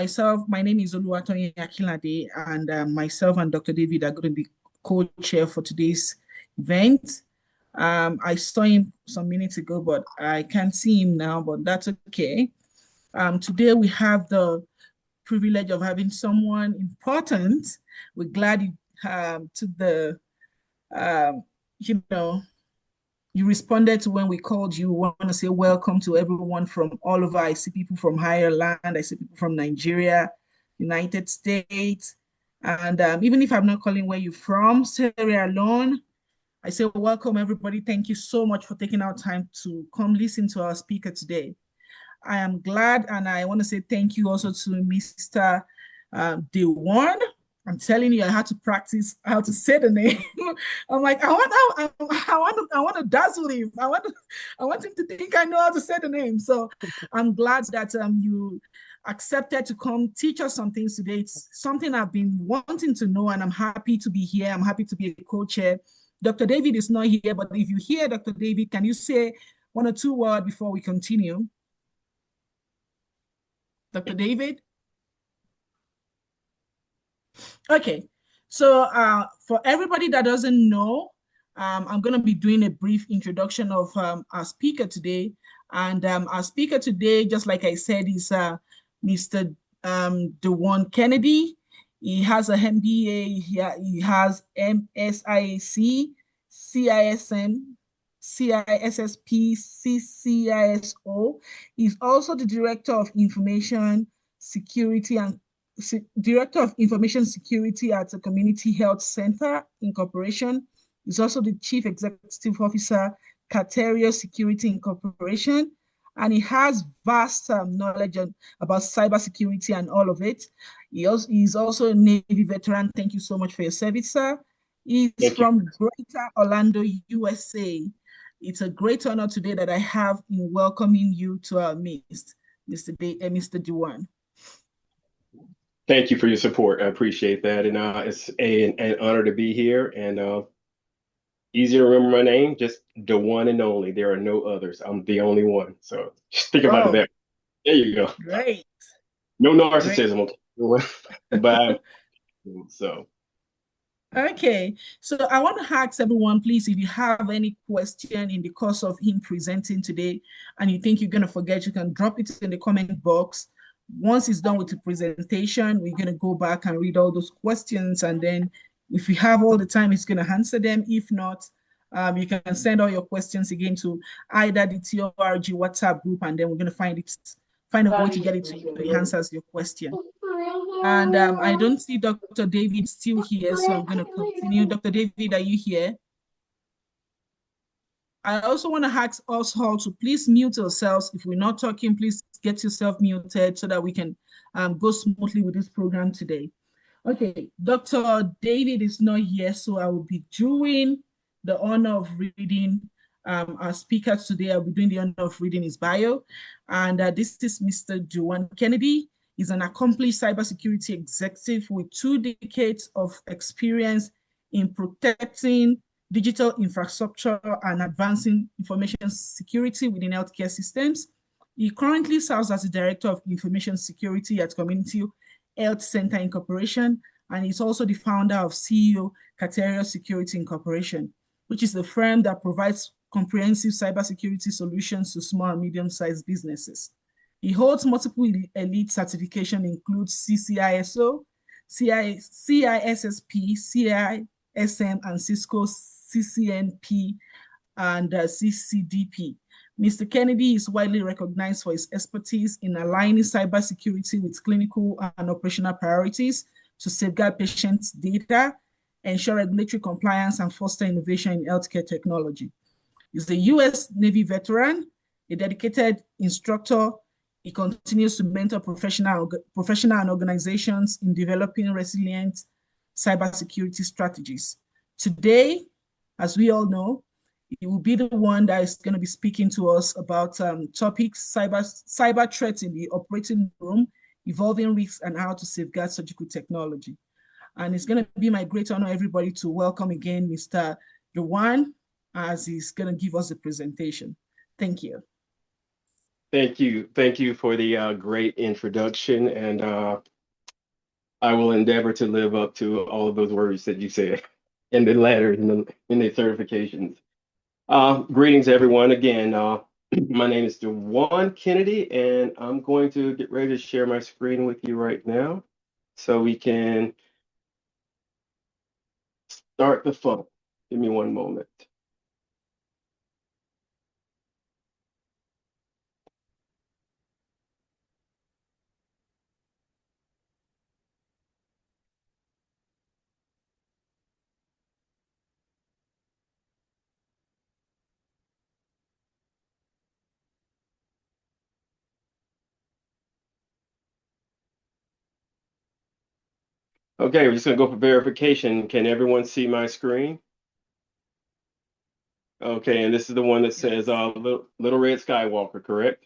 myself, my name is Oluwatoyin Akinlade, and myself and Dr. David are going to be co-chair for today's event. I saw him some minutes ago, but I can't see him now, but that's okay. Today we have the privilege of having someone important. We're glad you took the, you responded to when we called you. We want to say welcome to everyone from all over. I see people from Ireland, I see people from Nigeria, United States, and even if I'm not calling where you're from, Sierra Leone, I say welcome everybody. Thank you so much for taking our time to come listen to our speaker today. I am glad, and I want to say thank you also to Mr. DeJuan. I'm telling you, I had to practice how to say the name. I'm like, I want to dazzle him. I want him to think I know how to say the name. So I'm glad that you accepted to come teach us some things today. It's something I've been wanting to know, and I'm happy to be here. I'm happy to be a co-chair. Dr. David is not here, but if you hear Dr. David, can you say one or two words before we continue? Dr. David? Okay, so for everybody that doesn't know, I'm going to be doing a brief introduction of our speaker today. And our speaker today, just like I said, is Mr. DeJuan Kennedy. He has a MBA, he has MSIAC, CISM, CISSP, CCISO. He's also the Director of Information Security and Director of Information Security at the Community Health Center Incorporation. He's also the Chief Executive Officer, Kartereo Security Incorporation, and he has vast knowledge about cybersecurity and all of it. He's also a Navy veteran. Thank you so much for your service, sir. He's from Greater Orlando, USA. It's a great honor today that I have in welcoming you to our midst, Mr. DeJuan. Thank you for your support. I appreciate that. And it's an honor to be here. And easy to remember my name, just the one and only. There are no others. I'm the only one. So just think about that. There you go. Great. No narcissism. Great. But so. Okay, so I want to ask everyone, please, if you have any question in the course of him presenting today and you think you're going to forget, you can drop it in the comment box. Once he's done with the presentation, we're going to go back and read all those questions. And then if we have all the time, he's going to answer them. If not, you can send all your questions again to either the TORG WhatsApp group, and then we're going to find a way to get it to you. He answers your question. And I don't see Dr. David still here, so I'm going to continue. Dr. David, are you here? I also want to ask us all to please mute yourselves. If we're not talking, please get yourself muted so that we can go smoothly with this program today. Okay, Dr. David is not here, so I will be doing the honor of reading our speaker today. I'll be doing the honor of reading his bio. And this is Mr. DeJuan Kennedy. He's an accomplished cybersecurity executive with 2 decades of experience in protecting digital infrastructure and advancing information security within healthcare systems. He currently serves as the Director of Information Security at Community Health Center Incorporation, and he's also the founder of CEO Kartereo Security Incorporation, which is the firm that provides comprehensive cybersecurity solutions to small and medium-sized businesses. He holds multiple elite certifications, include CCISO, CISSP, CISM, and Cisco CCNP and CCDP. Mr. Kennedy is widely recognized for his expertise in aligning cybersecurity with clinical and operational priorities to safeguard patients' data, ensure regulatory compliance, and foster innovation in healthcare technology. He's a U.S. Navy veteran, a dedicated instructor. He continues to mentor professional and organizations in developing resilient cybersecurity strategies. Today, as we all know, he will be the one that is going to be speaking to us about topics, cyber threats in the operating room, evolving risks, and how to safeguard surgical technology. And it's going to be my great honor, everybody, to welcome again Mr. DeJuan, as he's going to give us a presentation. Thank you. Thank you for the great introduction, and I will endeavor to live up to all of those words that you said in the letters and in the certifications. Greetings, everyone. Again, my name is DeJuan Kennedy, and I'm going to get ready to share my screen with you right now so we can start the fun. Give me one moment. Okay, we're just going to go for verification. Can everyone see my screen? Okay, and this is the one that says Yes. Little Red Skywalker, correct?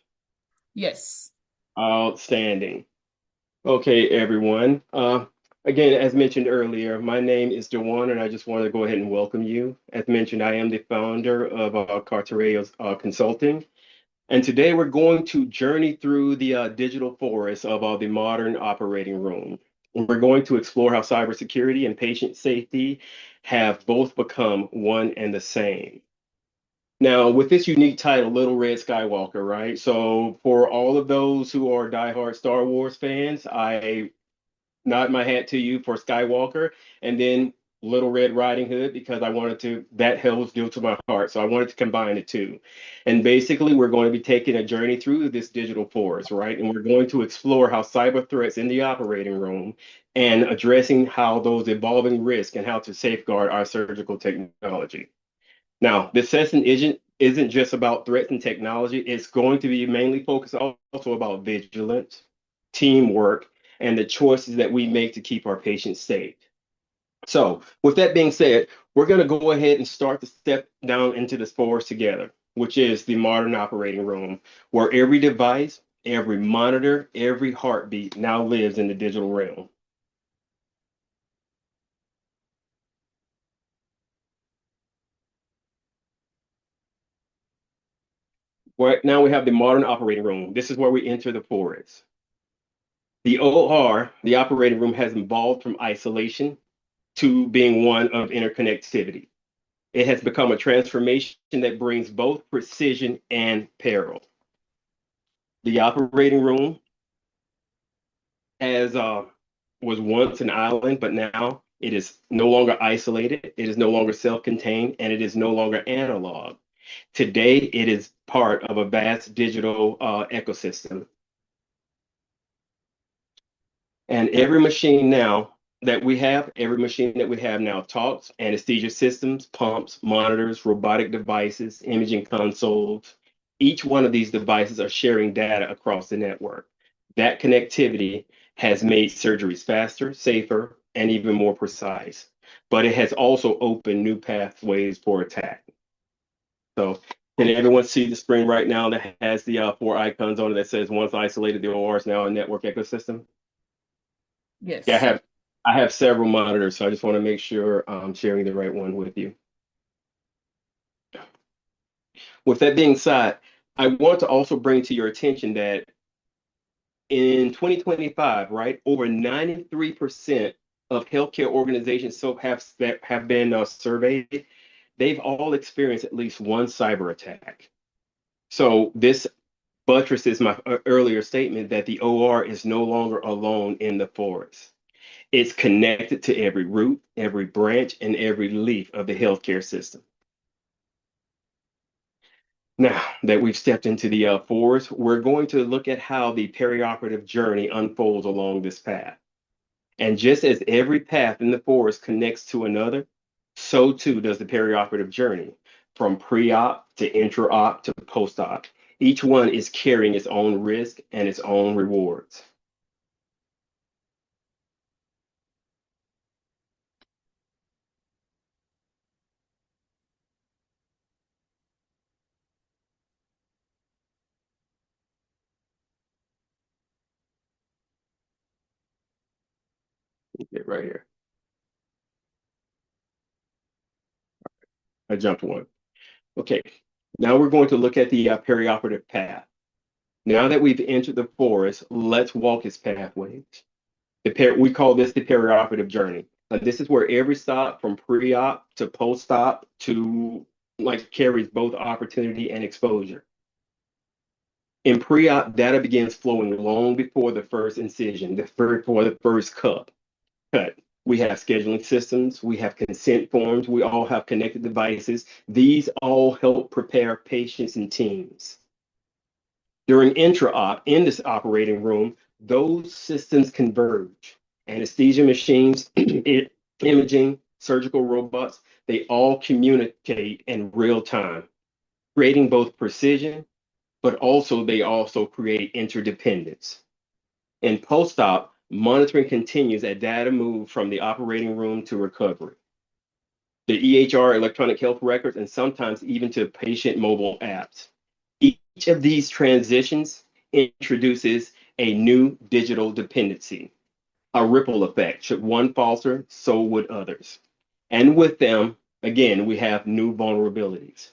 Yes. Outstanding. Okay, everyone. Again, as mentioned earlier, my name is DeJuan, and I just want to go ahead and welcome you. As mentioned, I am the founder of Kartereo Consulting, and today we're going to journey through the digital forest of the modern operating room. We're going to explore how cybersecurity and patient safety have both become one and the same. Now, with this unique title, Little Red Skywalker, right? So, for all of those who are diehard Star Wars fans, I nod my hat to you for Skywalker, and then Little Red Riding Hood because I wanted to, that holds dear to my heart. So I wanted to combine the two. And basically, we're going to be taking a journey through this digital forest, right? And we're going to explore how cyber threats in the operating room and addressing how those evolving risks and how to safeguard our surgical technology. Now, this session isn't just about threats and technology. It's going to be mainly focused also about vigilance, teamwork, and the choices that we make to keep our patients safe. So, with that being said, we're going to go ahead and start to step down into this forest together, which is the modern operating room, where every device, every monitor, every heartbeat now lives in the digital realm. Right now we have the modern operating room. This is where we enter the forest. The OR, the operating room, has evolved from isolation to being one of interconnectivity. It has become a transformation that brings both precision and peril. The operating room has was once an island, but now it is no longer isolated. It is no longer self-contained, and it is no longer analog. Today, it is part of a vast digital ecosystem. And every machine that we have now talks, anesthesia systems, pumps, monitors, robotic devices, imaging consoles. Each one of these devices are sharing data across the network. That connectivity has made surgeries faster, safer, and even more precise. But it has also opened new pathways for attack. So can everyone see the screen right now that has the four icons on it that says once isolated, the OR is now a network ecosystem? Yeah, Yes. I have several monitors, so I just want to make sure I'm sharing the right one with you. With that being said, I want to also bring to your attention that in 2025, right, over 93% of healthcare organizations that have been surveyed, they've all experienced at least one cyber attack. So this buttresses my earlier statement that the OR is no longer alone in the forest. It's connected to every root, every branch, and every leaf of the healthcare system. Now that we've stepped into the forest, we're going to look at how the perioperative journey unfolds along this path. And just as every path in the forest connects to another, so too does the perioperative journey, from pre-op to intra-op to post-op. Each one is carrying its own risk and its own rewards. Get right here. I jumped one. Okay, now we're going to look at the perioperative path. Now that we've entered the forest, let's walk its pathways. We call this the perioperative journey. This is where every stop from pre-op to post-op to carries both opportunity and exposure. In pre-op, data begins flowing long before the first incision, before the first cut. We have scheduling systems, we have consent forms, we all have connected devices. These all help prepare patients and teams. During intra-op, in this operating room, those systems converge. Anesthesia machines, imaging, surgical robots, they all communicate in real time, creating both precision, but they also create interdependence. In post-op, monitoring continues as data move from the operating room to recovery. The EHR, electronic health records, and sometimes even to patient mobile apps. Each of these transitions introduces a new digital dependency, a ripple effect. Should one falter, so would others. And with them, again, we have new vulnerabilities.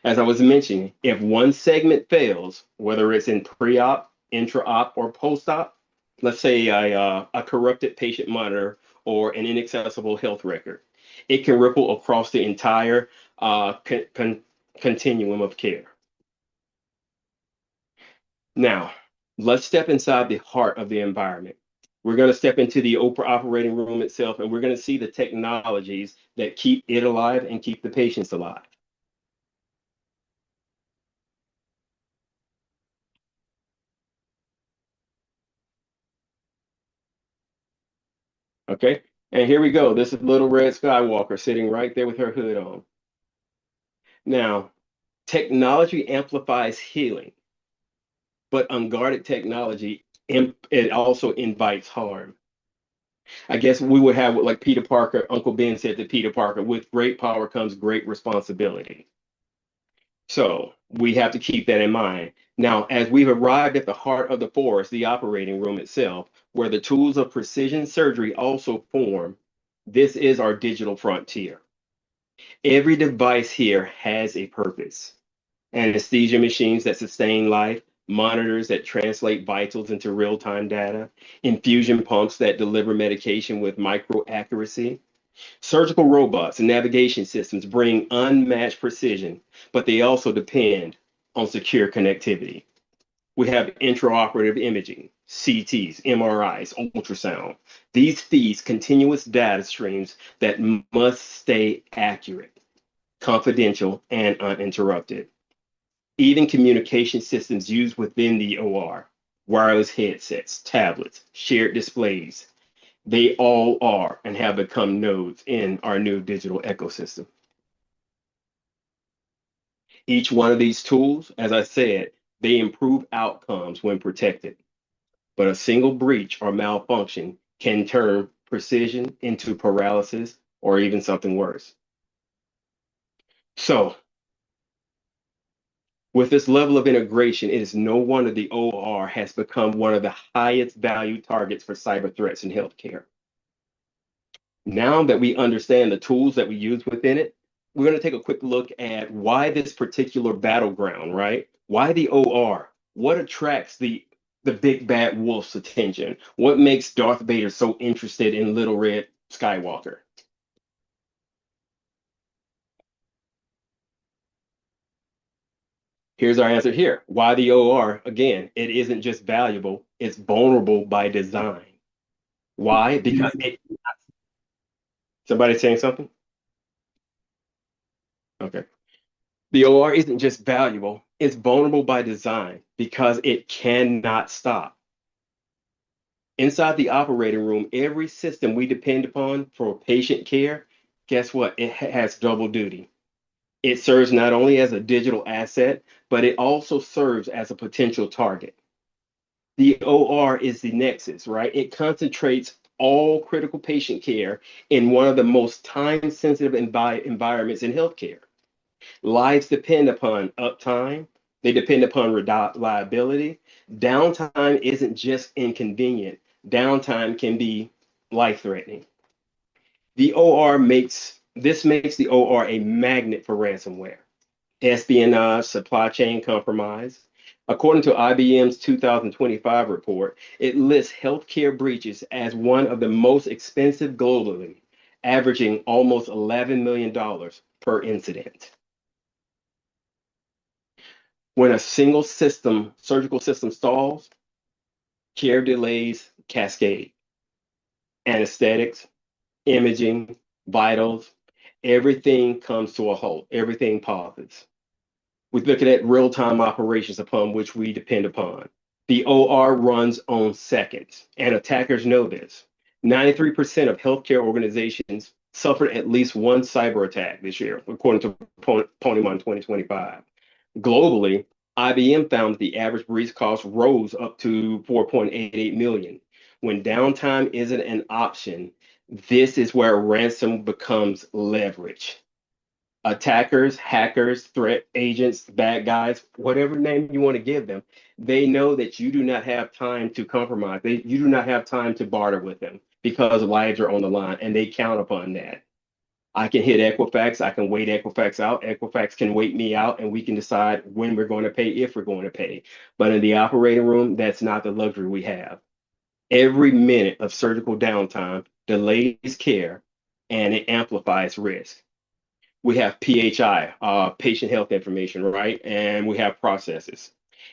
As I was mentioning, if one segment fails, whether it's in pre-op, intra-op, or post-op, let's say a corrupted patient monitor or an inaccessible health record, it can ripple across the entire continuum of care. Now, let's step inside the heart of the environment. We're going to step into the operating room itself, and we're going to see the technologies that keep it alive and keep the patients alive. Okay, and here we go. This is little red Skywalker sitting right there with her hood on. Now, technology amplifies healing, but unguarded technology, it also invites harm. I guess we would have like Peter Parker, Uncle Ben said to Peter Parker, with great power comes great responsibility. So we have to keep that in mind. Now, as we've arrived at the heart of the forest, the operating room itself, where the tools of precision surgery also form, this is our digital frontier. Every device here has a purpose. Anesthesia machines that sustain life, monitors that translate vitals into real-time data, infusion pumps that deliver medication with micro accuracy. Surgical robots and navigation systems bring unmatched precision, but they also depend on secure connectivity. We have intraoperative imaging, CTs, MRIs, ultrasound. These feed continuous data streams that must stay accurate, confidential, and uninterrupted. Even communication systems used within the OR, wireless headsets, tablets, shared displays, they all are and have become nodes in our new digital ecosystem. Each one of these tools, as I said, they improve outcomes when protected. But a single breach or malfunction can turn precision into paralysis or even something worse. So, with this level of integration, it is no wonder the OR has become one of the highest value targets for cyber threats in healthcare. Now that we understand the tools that we use within it, we're going to take a quick look at why this particular battleground, right? Why the OR? What attracts the big bad wolf's attention? What makes Darth Vader so interested in little red Skywalker? Here's our answer here. Why the OR? Again, it isn't just valuable, it's vulnerable by design. Why? Because somebody saying something? Okay. The OR isn't just valuable, it's vulnerable by design because it cannot stop. Inside the operating room, every system we depend upon for patient care, guess what? It has double duty. It serves not only as a digital asset, but it also serves as a potential target. The OR is the nexus, right? It concentrates all critical patient care in one of the most time-sensitive environments in healthcare. Lives depend upon uptime. They depend upon reliability. Downtime isn't just inconvenient. Downtime can be life-threatening. This makes the OR a magnet for ransomware, espionage, supply chain compromise. According to IBM's 2025 report, it lists healthcare breaches as one of the most expensive globally, averaging almost $11 million per incident. When a single system, surgical system stalls, care delays cascade. Anesthetics, imaging, vitals, everything comes to a halt, everything pauses. We're looking at real-time operations upon which we depend upon. The OR runs on seconds, and attackers know this. 93% of healthcare organizations suffered at least one cyber attack this year, according to Pwnymon 2025. Globally, IBM found that the average breach cost rose up to 4.88 million. When downtime isn't an option, this is where ransom becomes leverage. Attackers, hackers, threat agents, bad guys, whatever name you want to give them, they know that you do not have time to compromise. You do not have time to barter with them because lives are on the line, and they count upon that. I can hit Equifax. I can wait Equifax out. Equifax can wait me out, and we can decide when we're going to pay, if we're going to pay. But in the operating room, that's not the luxury we have. Every minute of surgical downtime delays care, and it amplifies risk. We have PHI, patient health information, right? And we have processes.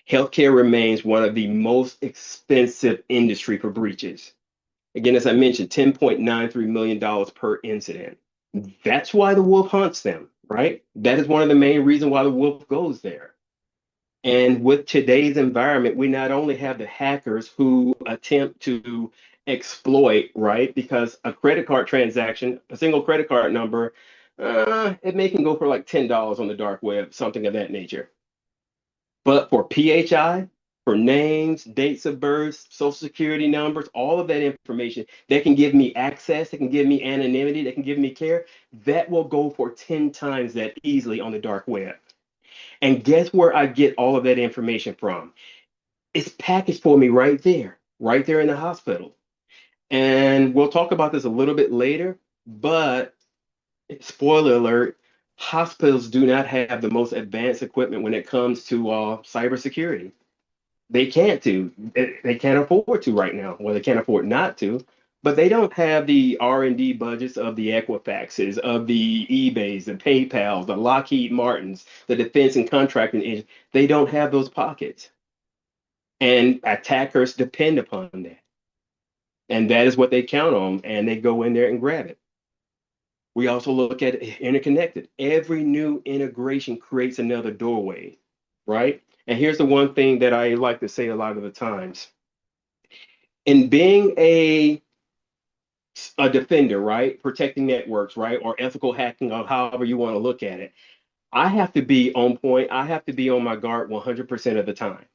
Healthcare remains one of the most expensive industry for breaches. Again, as I mentioned, $10.93 million per incident. That's why the wolf hunts them, right? That is one of the main reasons why the wolf goes there. And with today's environment, we not only have the hackers who attempt to exploit, right? Because a credit card transaction, a single credit card number, it may can go for like $10 on the dark web, something of that nature. But for PHI, for names, dates of birth, social security numbers, all of that information that can give me access, that can give me anonymity, that can give me care, that will go for 10 times that easily on the dark web. And guess where I get all of that information from? It's packaged for me right there in the hospital. And we'll talk about this a little bit later, but spoiler alert, hospitals do not have the most advanced equipment when it comes to cybersecurity. They can't do. They can't afford to right now. Well, they can't afford not to, but they don't have the R&D budgets of the Equifaxes, of the eBays, the PayPals, the Lockheed Martins, the defense and contracting engines. They don't have those pockets. And attackers depend upon that. And that is what they count on, and they go in there and grab it. We also look at interconnected. Every new integration creates another doorway, right? And here's the one thing that I like to say a lot of the times. In being a defender, right? Protecting networks, right? Or ethical hacking, or however you want to look at it, I have to be on point. I have to be on my guard 100% of the time.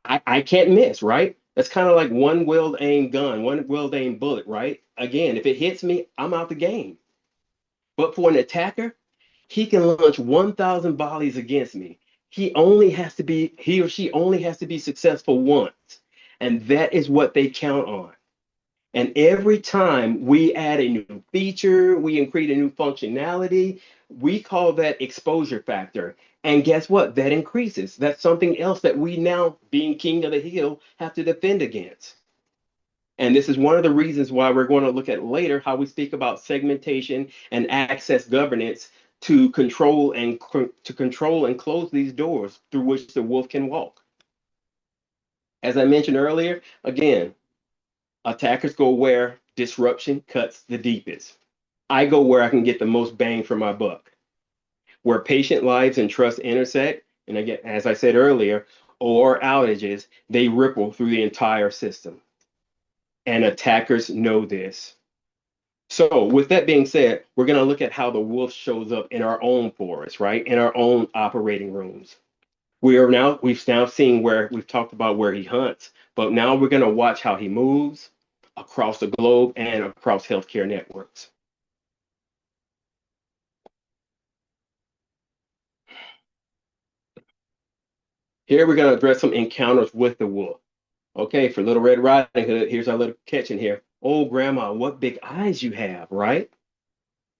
I can't miss, right? That's kind of like one well-aimed gun, one well-aimed bullet, right? Again, if it hits me, I'm out the game. But for an attacker, he can launch 1,000 volleys against me. He or she only has to be successful once. And that is what they count on. And every time we add a new feature, we create a new functionality, we call that exposure factor. And guess what? That increases. That's something else that we now, being king of the hill, have to defend against. And this is one of the reasons why we're going to look at later how we speak about segmentation and access governance to control and close these doors through which the wolf can walk. As I mentioned earlier, again, attackers go where disruption cuts the deepest. I go where I can get the most bang for my buck. Where patient lives and trust intersect, and again, as I said earlier, or outages, they ripple through the entire system. And attackers know this. So with that being said, we're going to look at how the wolf shows up in our own forest, right? In our own operating rooms. We've now seen where we've talked about where he hunts, but now we're going to watch how he moves across the globe and across healthcare networks. Here we're going to address some encounters with the wolf. Okay, for Little Red Riding Hood, here's our little catch in here. Oh, grandma, what big eyes you have, right?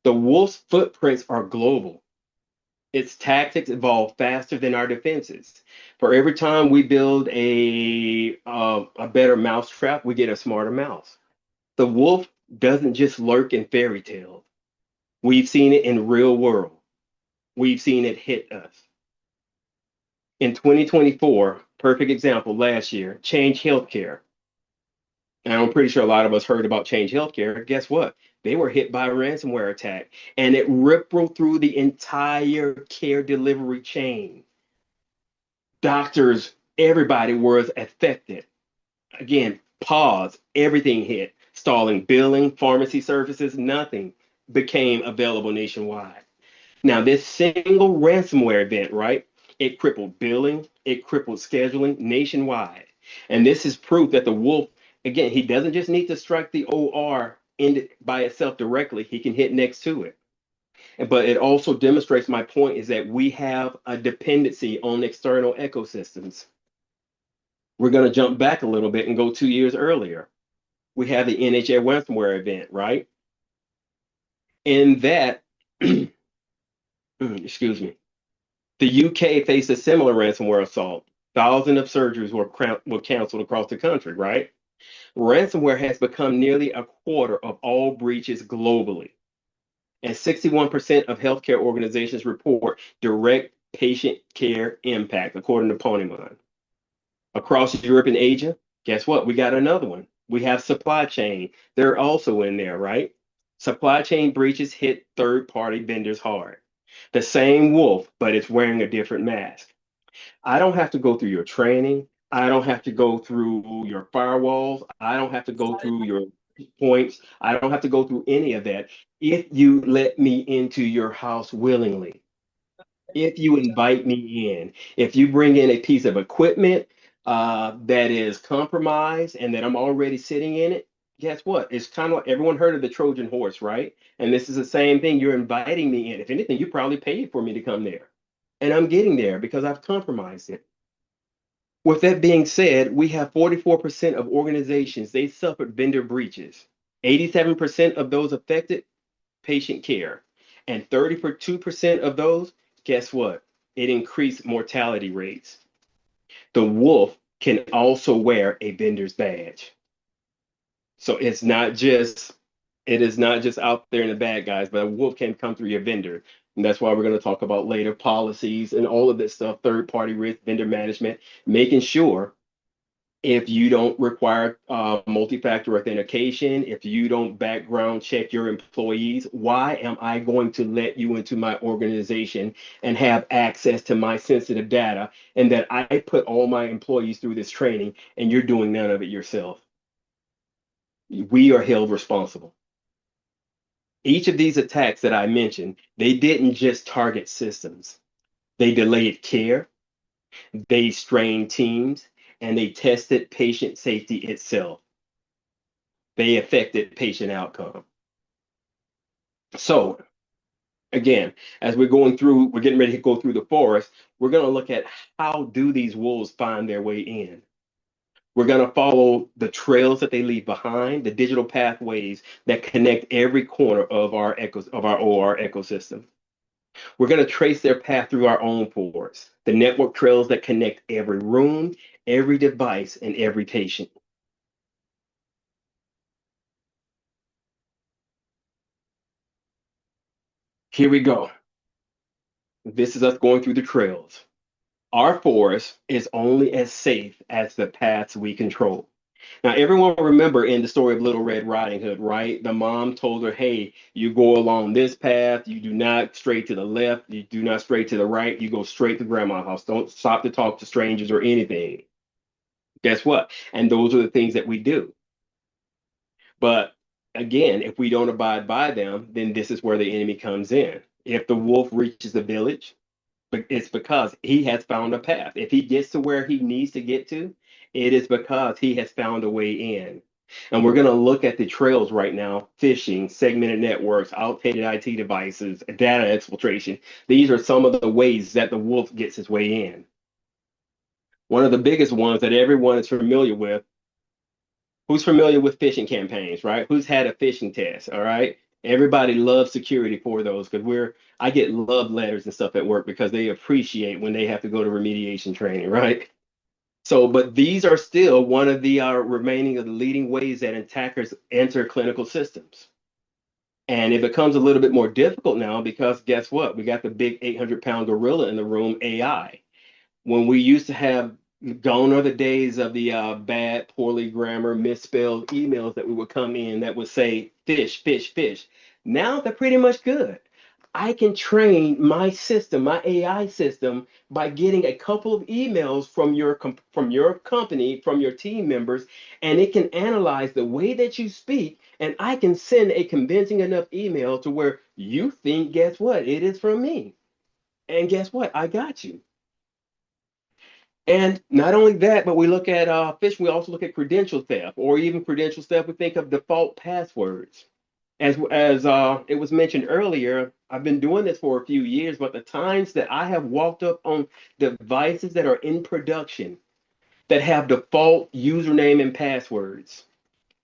The wolf's footprints are global. Its tactics evolve faster than our defenses. For every time we build a better mousetrap, we get a smarter mouse. The wolf doesn't just lurk in fairy tales. We've seen it in real world. We've seen it hit us. In 2024, perfect example last year, Change Healthcare. And I'm pretty sure a lot of us heard about Change Healthcare. Guess what? They were hit by a ransomware attack and it rippled through the entire care delivery chain. Doctors, everybody was affected. Again, pause, everything hit, stalling billing, pharmacy services, nothing became available nationwide. Now, this single ransomware event, right? It crippled billing, it crippled scheduling nationwide. And this is proof that the wolf, again, he doesn't just need to strike the OR in by itself directly, he can hit next to it. But it also demonstrates my point is that we have a dependency on external ecosystems. We're going to jump back a little bit and go 2 years earlier. We have the NHA ransomware event, right? In that, excuse me, the UK faced a similar ransomware assault. Thousands of surgeries were canceled across the country, right? Ransomware has become nearly a quarter of all breaches globally. And 61% of healthcare organizations report direct patient care impact, according to Ponemon. Across Europe and Asia, guess what? We got another one. We have supply chain. They're also in there, right? Supply chain breaches hit third-party vendors hard. The same wolf, but it's wearing a different mask. I don't have to go through your training. I don't have to go through your firewalls. I don't have to go through your points. I don't have to go through any of that if you let me into your house willingly. If you invite me in, if you bring in a piece of equipment that is compromised and that I'm already sitting in it, guess what? It's kind of like everyone heard of the Trojan horse, right? And this is the same thing. You're inviting me in. If anything, you probably paid for me to come there. And I'm getting there because I've compromised it. With that being said, we have 44% of organizations, they suffered vendor breaches. 87% of those affected patient care. And 32% of those, guess what? It increased mortality rates. The wolf can also wear a vendor's badge. So it is not just out there in the bad guys, but a wolf can come through your vendor. And that's why we're going to talk about later policies and all of this stuff, third party risk, vendor management, making sure if you don't require multi-factor authentication, if you don't background check your employees, why am I going to let you into my organization and have access to my sensitive data and that I put all my employees through this training and you're doing none of it yourself? We are held responsible. Each of these attacks that I mentioned, they didn't just target systems. They delayed care, they strained teams, and they tested patient safety itself. They affected patient outcome. So again, as we're getting ready to go through the forest, we're going to look at how do these wolves find their way in. We're going to follow the trails that they leave behind, the digital pathways that connect every corner of our OR ecosystem. We're going to trace their path through our own ports, the network trails that connect every room, every device, and every patient. Here we go. This is us going through the trails. Our forest is only as safe as the paths we control. Now, everyone remember in the story of Little Red Riding Hood, right? The mom told her, hey, you go along this path, you do not stray to the left, you do not stray to the right, you go straight to grandma's house. Don't stop to talk to strangers or anything. Guess what? And those are the things that we do. But again, if we don't abide by them, then this is where the enemy comes in. If the wolf reaches the village, it's because he has found a path. If he gets to where he needs to get to, it is because he has found a way in. And we're going to look at the trails right now: phishing, segmented networks, outdated IT devices, data exfiltration. These are some of the ways that the wolf gets his way in. One of the biggest ones that everyone is familiar with. Who's familiar with phishing campaigns, right? Who's had a phishing test, all right? Everybody loves security for those because I get love letters and stuff at work because they appreciate when they have to go to remediation training, right? So, but these are still one of the remaining of the leading ways that attackers enter clinical systems. And it becomes a little bit more difficult now because guess what? We got the big 800-pound gorilla in the room, AI. When we used to have gone are the days of the bad, poorly grammar, misspelled emails that we would come in that would say fish, fish, fish. Now they're pretty much good. I can train my system, my AI system, by getting a couple of emails from from your company, from your team members, and it can analyze the way that you speak, and I can send a convincing enough email to where you think, guess what? It is from me. And guess what? I got you. And not only that, but we look at phishing, we also look at credential theft, or even credential theft, we think of default passwords. As it was mentioned earlier, I've been doing this for a few years, but the times that I have walked up on devices that are in production that have default username and passwords.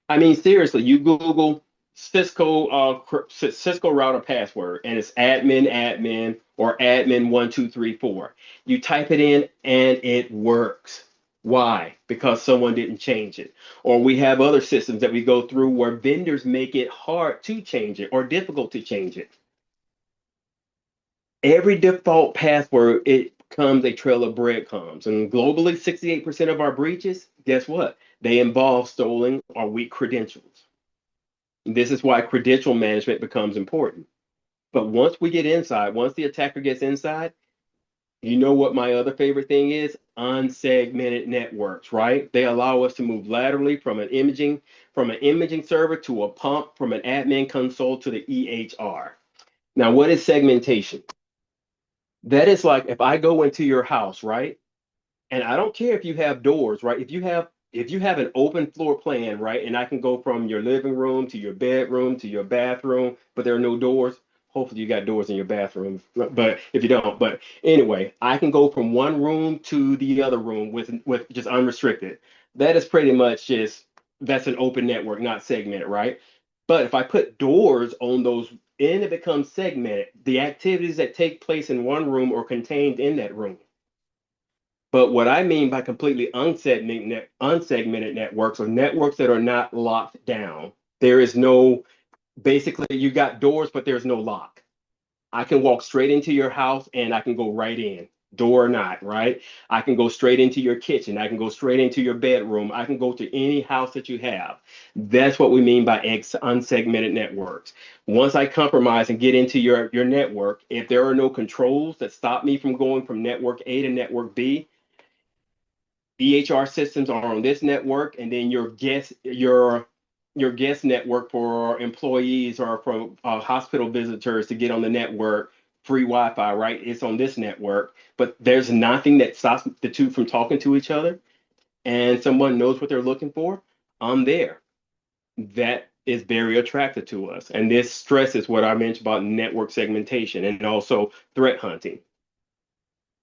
I mean, seriously, you Google Cisco router password, and it's admin or admin1234. You type it in, and it works. Why? Because someone didn't change it. Or we have other systems that we go through where vendors make it hard to change it or difficult to change it. Every default password, it comes a trail of breadcrumbs. And globally, 68% of our breaches, guess what? They involve stolen or weak credentials. This is why credential management becomes important. But once we get inside, once the attacker gets inside, you know what my other favorite thing is? Unsegmented networks, right? They allow us to move laterally from an imaging server to a pump, from an admin console to the EHR. Now, what is segmentation? That is like if I go into your house, right? And I don't care if you have doors, right? If you have an open floor plan, right, and I can go from your living room to your bedroom to your bathroom, but there are no doors. Hopefully you got doors in your bathroom, but if you don't, but anyway, I can go from one room to the other room with just unrestricted. That is pretty much just that's an open network, not segmented, right? But if I put doors on those and it becomes segmented, the activities that take place in one room are contained in that room. But what I mean by completely unsegmented networks are networks that are not locked down. There is no, basically, you got doors, but there's no lock. I can walk straight into your house and I can go right in, door or not, right? I can go straight into your kitchen. I can go straight into your bedroom. I can go to any house that you have. That's what we mean by unsegmented networks. Once I compromise and get into your network, if there are no controls that stop me from going from network A to network B, EHR systems are on this network, and then your guest network for employees or for hospital visitors to get on the network, free Wi-Fi, right? It's on this network, but there's nothing that stops the two from talking to each other, and someone knows what they're looking for. I'm there. That is very attractive to us, and this stresses what I mentioned about network segmentation and also threat hunting.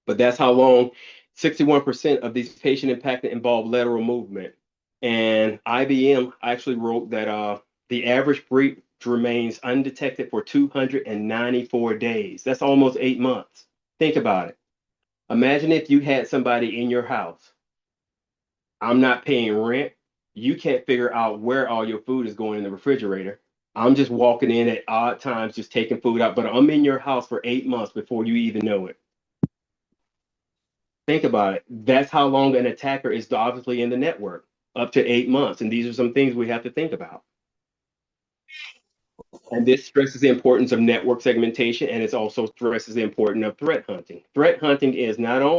But that's how long 61% of these patient impacted involve lateral movement. And IBM actually wrote that the average breach remains undetected for 294 days. That's almost 8 months. Think about it. Imagine if you had somebody in your house. I'm not paying rent. You can't figure out where all your food is going in the refrigerator. I'm just walking in at odd times, just taking food out, but I'm in your house for 8 months before you even know it. Think about it. That's how long an attacker is obviously in the network, up to 8 months. And these are some things we have to think about. And this stresses the importance of network segmentation, and it also stresses the importance of threat hunting. Threat hunting is my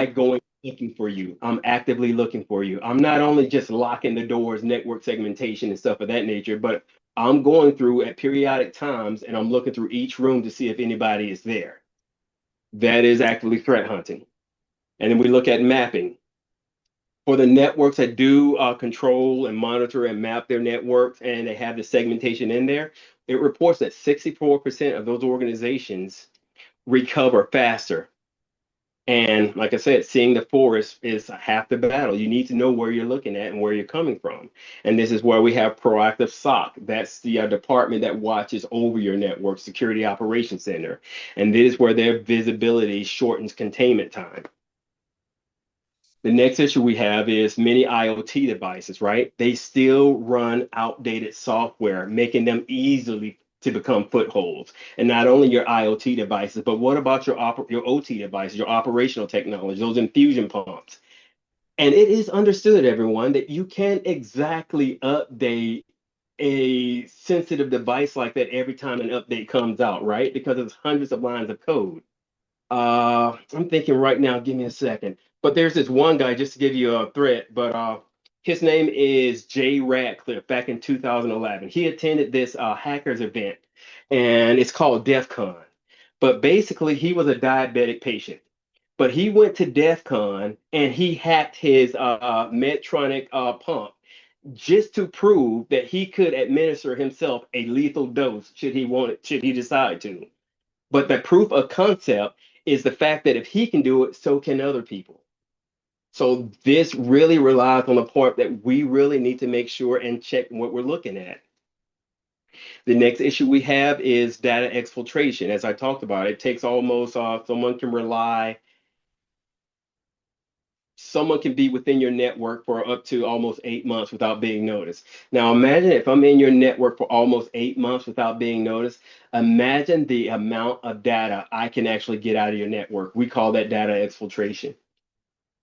going looking for you. I'm actively looking for you. I'm not only just locking the doors, network segmentation and stuff of that nature, but I'm going through at periodic times and I'm looking through each room to see if anybody is there. That is actively threat hunting. And then we look at mapping. For the networks that do control and monitor and map their networks and they have the segmentation in there, it reports that 64% of those organizations recover faster. And like I said, seeing the forest is half the battle. You need to know where you're looking at and where you're coming from. And this is where we have proactive SOC. That's the department that watches over your network, Security Operations Center. And this is where their visibility shortens containment time. The next issue we have is many IoT devices, right? They still run outdated software, making them easily to become footholds. And not only your IoT devices, but what about your OT devices, your operational technology, those infusion pumps? And it is understood, everyone, that you can't exactly update a sensitive device like that every time an update comes out, right? Because it's hundreds of lines of code. I'm thinking right now, give me a second. But there's this one guy, just to give you a threat, but his name is Jay Radcliffe back in 2011. He attended this hackers event, and it's called DEF CON. But basically, he was a diabetic patient. But he went to DEF CON and he hacked his Medtronic pump just to prove that he could administer himself a lethal dose should he decide to. But the proof of concept is the fact that if he can do it, so can other people. So this really relies on the point that we really need to make sure and check what we're looking at. The next issue we have is data exfiltration. As I talked about, it takes almost someone can be within your network for up to almost 8 months without being noticed. Now, imagine if I'm in your network for almost 8 months without being noticed. Imagine the amount of data I can actually get out of your network. We call that data exfiltration.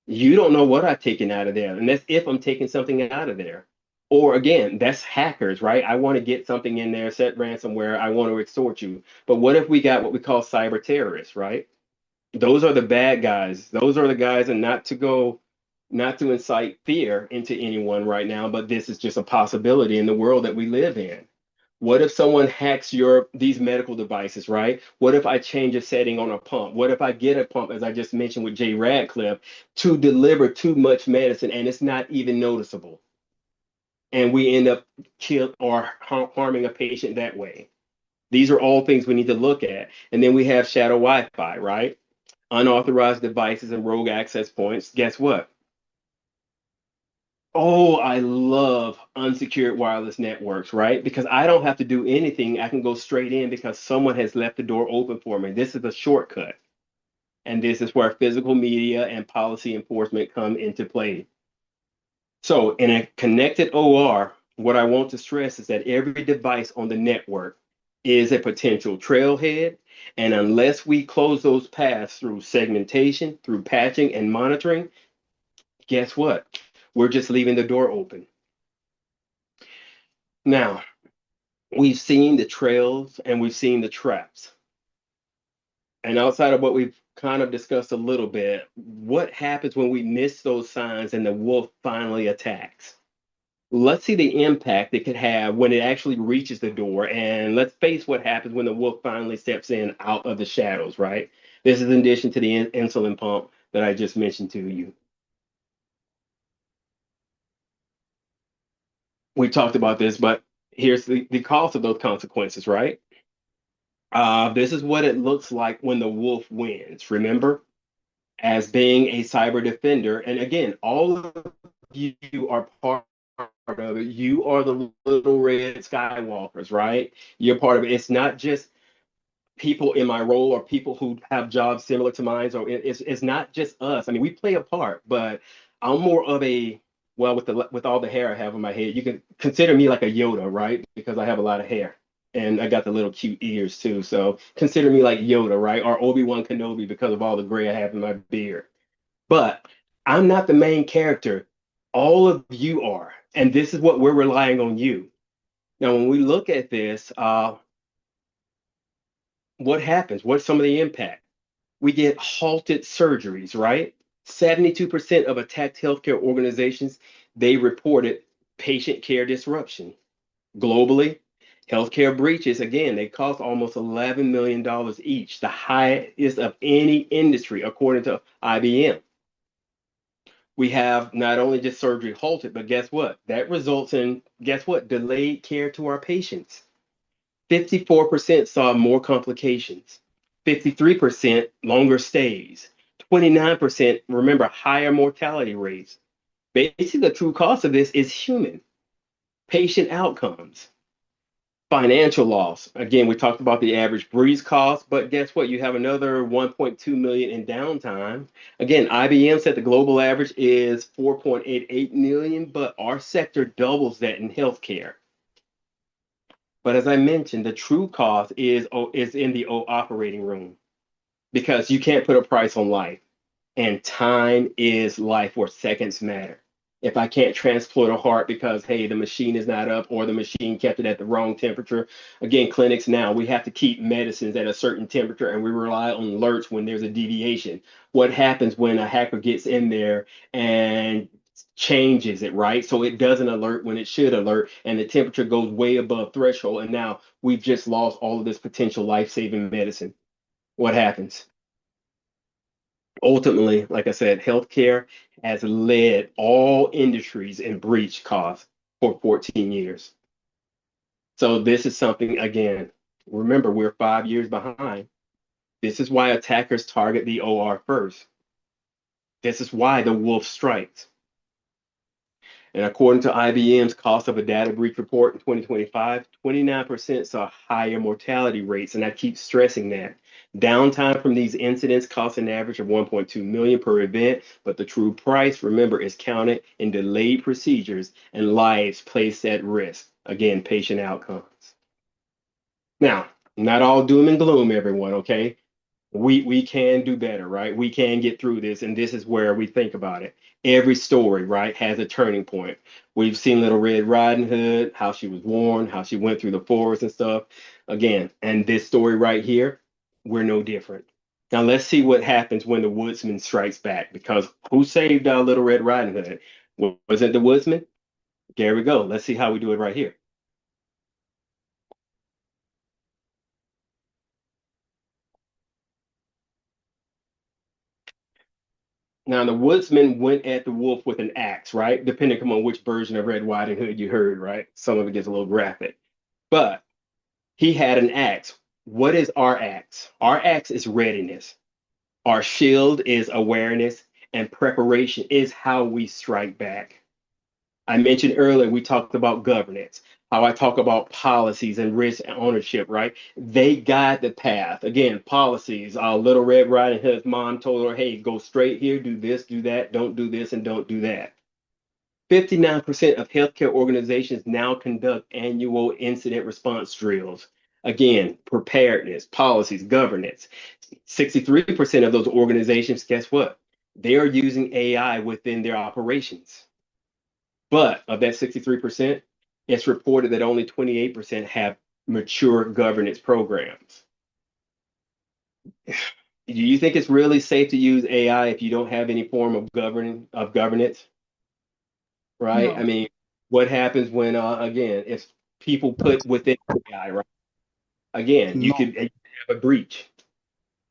You don't know what I've taken out of there, and that's if I'm taking something out of there. Or again, that's hackers, right? I want to get something in there, set ransomware, I want to extort you. But what if we got what we call cyber terrorists, right? Those are the bad guys. Those are the guys, and not to incite fear into anyone right now, but this is just a possibility in the world that we live in. What if someone hacks these medical devices, right? What if I change a setting on a pump? What if I get a pump, as I just mentioned with Jay Radcliffe, to deliver too much medicine and it's not even noticeable? And we end up kill or harming a patient that way. These are all things we need to look at. And then we have shadow Wi-Fi, right? Unauthorized devices and rogue access points. Guess what? Oh, I love unsecured wireless networks, right? Because I don't have to do anything. I can go straight in because someone has left the door open for me. This is a shortcut. And this is where physical media and policy enforcement come into play. So in a connected OR, what I want to stress is that every device on the network is a potential trailhead. And unless we close those paths through segmentation, through patching and monitoring, guess what? We're just leaving the door open. Now, we've seen the trails and we've seen the traps. And outside of what we've kind of discussed a little bit, what happens when we miss those signs and the wolf finally attacks? Let's see the impact it could have when it actually reaches the door. And let's face what happens when the wolf finally steps in out of the shadows, right? This is in addition to the insulin pump that I just mentioned to you. We talked about this, but here's the cost of those consequences, right? This is what it looks like when the wolf wins. Remember, as being a cyber defender, and again, all of you are part of it. You are the little red Skywalkers, right? You're part of it. It's not just people in my role or people who have jobs similar to mine. So it's not just us. I mean, we play a part, but I'm more of a well, with all the hair I have on my head, you can consider me like a Yoda, right? Because I have a lot of hair and I got the little cute ears too. So consider me like Yoda, right? Or Obi-Wan Kenobi because of all the gray I have in my beard. But I'm not the main character. All of you are, and this is what we're relying on you. Now, when we look at this, what happens? What's some of the impact? We get halted surgeries, right? 72% of attacked healthcare organizations, they reported patient care disruption. Globally, healthcare breaches, again, they cost almost $11 million each, the highest of any industry, according to IBM. We have not only just surgery halted, but guess what? That results in, guess what? Delayed care to our patients. 54% saw more complications, 53% longer stays, 29%, remember, higher mortality rates. Basically, the true cost of this is human patient outcomes. Financial loss. Again, we talked about the average breeze cost, but guess what? You have another 1.2 million in downtime. Again, IBM said the global average is 4.88 million, but our sector doubles that in healthcare. But as I mentioned, the true cost is in the operating room because you can't put a price on life, and time is life where seconds matter. If I can't transport a heart because, hey, the machine is not up or the machine kept it at the wrong temperature. Again, clinics now, we have to keep medicines at a certain temperature and we rely on alerts when there's a deviation. What happens when a hacker gets in there and changes it, right? So it doesn't alert when it should alert and the temperature goes way above threshold. And now we've just lost all of this potential life-saving medicine. What happens? Ultimately, like I said, healthcare has led all industries in breach costs for 14 years. So this is something, again, remember, we're 5 years behind. This is why attackers target the OR first. This is why the wolf strikes. And according to IBM's cost of a data breach report in 2025, 29% saw higher mortality rates. And I keep stressing that. Downtime from these incidents costs an average of 1.2 million per event, but the true price, remember, is counted in delayed procedures and lives placed at risk. Again, patient outcomes. Now, not all doom and gloom, everyone, okay? We can do better, right? We can get through this, and this is where we think about it. Every story, right, has a turning point. We've seen Little Red Riding Hood, how she was warned, how she went through the forest and stuff. Again, and this story right here, we're no different. Now let's see what happens when the woodsman strikes back. Because who saved Little Red Riding Hood? Was it the woodsman? There we go. Let's see how we do it right here. Now, the woodsman went at the wolf with an axe, right? Depending on which version of Red Riding Hood you heard, right? Some of it gets a little graphic. But he had an axe. What is our axe? Our axe is readiness. Our shield is awareness, and preparation is how we strike back. I mentioned earlier, we talked about governance, how I talk about policies and risk and ownership, right? They guide the path. Again, policies. Little Red Riding Hood's mom told her, hey, go straight here, do this, do that, don't do this, and don't do that. 59% of healthcare organizations now conduct annual incident response drills. Again, preparedness, policies, governance. 63% of those organizations, guess what? They are using AI within their operations. But of that 63%, it's reported that only 28% have mature governance programs. Do you think it's really safe to use AI if you don't have any form of governance? Right? No. I mean, what happens when again, if people put within AI, right? Again, you No. could have a breach.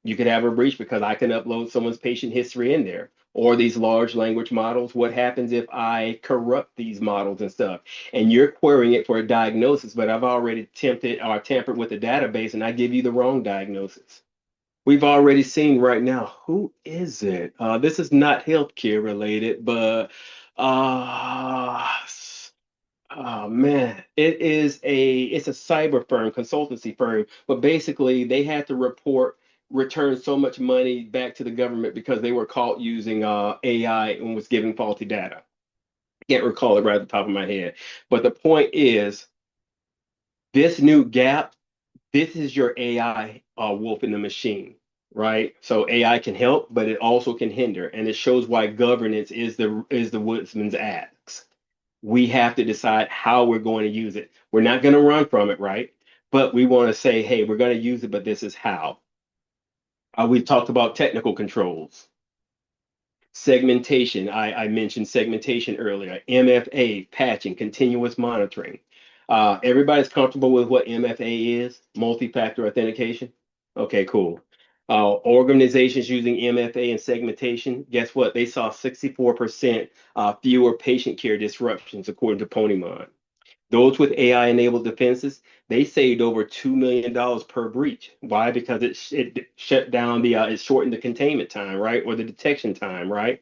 You could have a breach because I can upload someone's patient history in there. Or these large language models, what happens if I corrupt these models and stuff? And you're querying it for a diagnosis, but I've already tempted or tampered with the database and I give you the wrong diagnosis. We've already seen right now, who is it? This is not healthcare related, but oh man, it's a cyber firm, consultancy firm, but basically they had to return so much money back to the government because they were caught using AI and was giving faulty data. Can't recall it right at the top of my head. But the point is, this new gap, this is your AI wolf in the machine, right? So AI can help, but it also can hinder, and it shows why governance is the woodsman's axe. We have to decide how we're going to use it. We're not going to run from it, right? But we want to say, hey, we're going to use it, but this is how. We talked about technical controls. Segmentation, I mentioned segmentation earlier. MFA, patching, continuous monitoring. Everybody's comfortable with what MFA is, multi-factor authentication? Okay, cool. Organizations using MFA and segmentation, guess what? They saw 64% fewer patient care disruptions, according to Ponymon. Those with AI-enabled defenses, they saved over $2 million per breach. Why? Because it shut down it shortened the containment time, right? Or the detection time, right?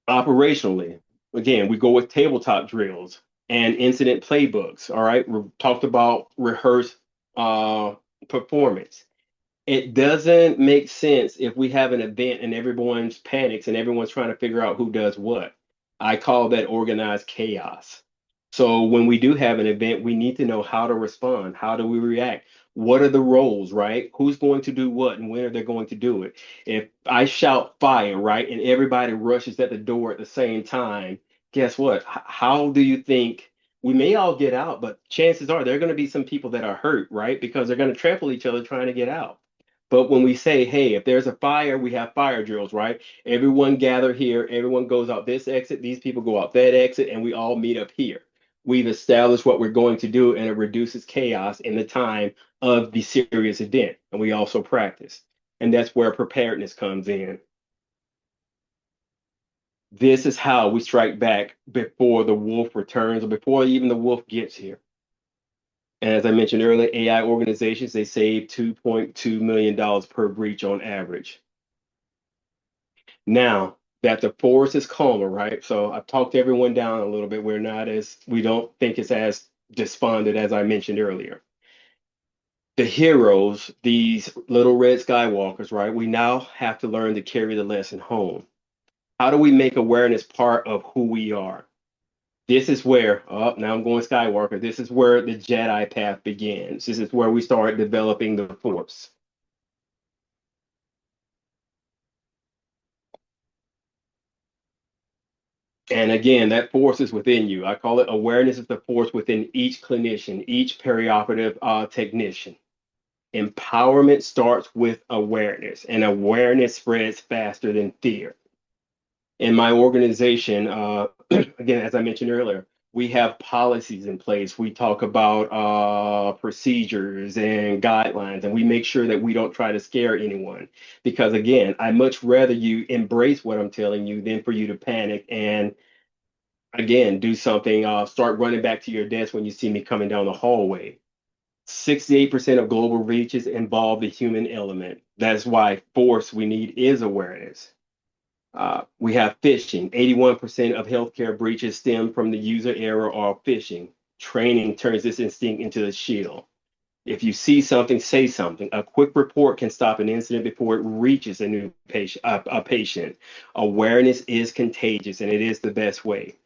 Operationally, again, we go with tabletop drills and incident playbooks, all right? We talked about rehearsed performance. It doesn't make sense if we have an event and everyone's panics and everyone's trying to figure out who does what. I call that organized chaos. So when we do have an event, we need to know how to respond. How do we react? What are the roles, right? Who's going to do what and when are they going to do it? If I shout fire, right, and everybody rushes at the door at the same time, guess what? How do you think we may all get out, but chances are there are going to be some people that are hurt, right? Because they're going to trample each other trying to get out. But when we say, hey, if there's a fire, we have fire drills, right? Everyone gather here, everyone goes out this exit, these people go out that exit, and we all meet up here. We've established what we're going to do, and it reduces chaos in the time of the serious event. And we also practice. And that's where preparedness comes in. This is how we strike back before the wolf returns or before even the wolf gets here. And as I mentioned earlier, AI organizations, they save $2.2 million per breach on average. Now that the forest is calmer, right? So I've talked everyone down a little bit. We don't think it's as despondent as I mentioned earlier. The heroes, these little red skywalkers, right? We now have to learn to carry the lesson home. How do we make awareness part of who we are? This is where, oh, now I'm going Skywalker. This is where the Jedi path begins. This is where we start developing the Force. And again, that force is within you. I call it awareness is the force within each clinician, each perioperative technician. Empowerment starts with awareness, and awareness spreads faster than fear. In my organization, again, as I mentioned earlier, we have policies in place. We talk about procedures and guidelines, and we make sure that we don't try to scare anyone. Because again, I much rather you embrace what I'm telling you than for you to panic and again do something, start running back to your desk when you see me coming down the hallway. 68% of global breaches involve the human element. That's why force we need is awareness. We have phishing. 81% of healthcare breaches stem from the user error or phishing. Training turns this instinct into a shield. If you see something, say something. A quick report can stop an incident before it reaches a new patient. A patient. Awareness is contagious, and it is the best way.